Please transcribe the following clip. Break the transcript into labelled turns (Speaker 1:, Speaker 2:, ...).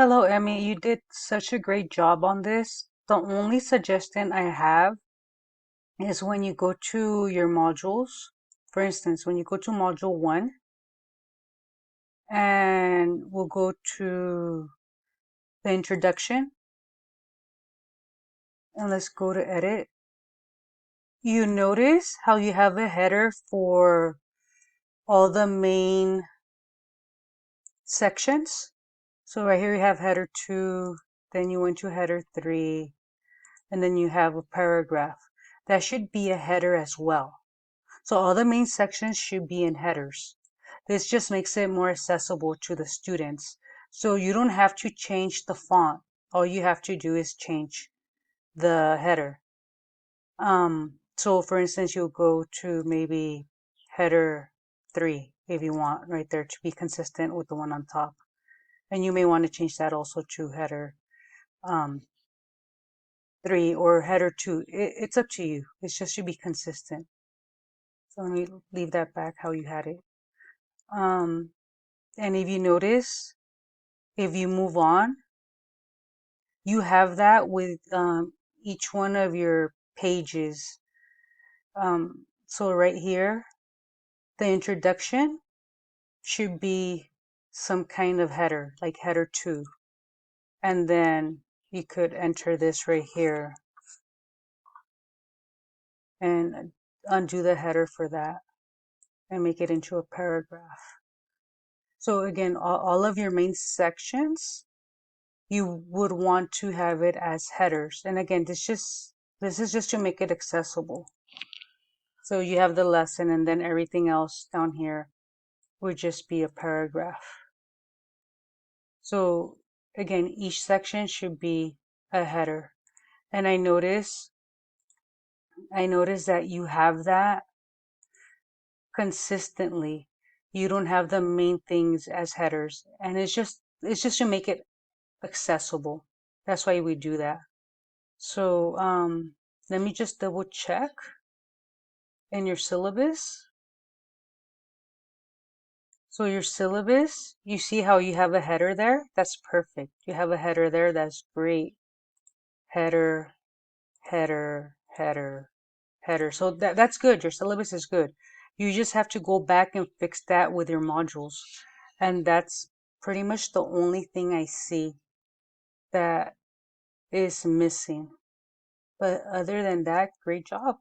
Speaker 1: Hello, Emmy. You did such a great job on this. The only suggestion I have is when you go to your modules, for instance, when you go to module one and we'll go to the introduction and let's go to edit. You notice how you have a header for all the main sections. So right here you have header 2, then you went to header 3, and then you have a paragraph. That should be a header as well. So all the main sections should be in headers. This just makes it more accessible to the students. So you don't have to change the font. All you have to do is change the header. So for instance, you'll go to maybe header 3 if you want right there to be consistent with the one on top. And you may want to change that also to header um, 3 or header 2. It's up to you. It just should be consistent. So let me leave that back how you had it. And if you notice, if you move on, you have that with each one of your pages. So right here, the introduction should be some kind of header, like header 2. And then you could enter this right here and undo the header for that and make it into a paragraph. So again, all of your main sections, you would want to have it as headers. And again, this is just to make it accessible. So you have the lesson and then everything else down here would just be a paragraph. So again, each section should be a header. And I notice that you have that consistently. You don't have the main things as headers. And it's just to make it accessible. That's why we do that. So let me just double check in your syllabus. So your syllabus, you see how you have a header there? That's perfect. You have a header there. That's great. Header, header, header, header. So that's good. Your syllabus is good. You just have to go back and fix that with your modules. And that's pretty much the only thing I see that is missing. But other than that, great job.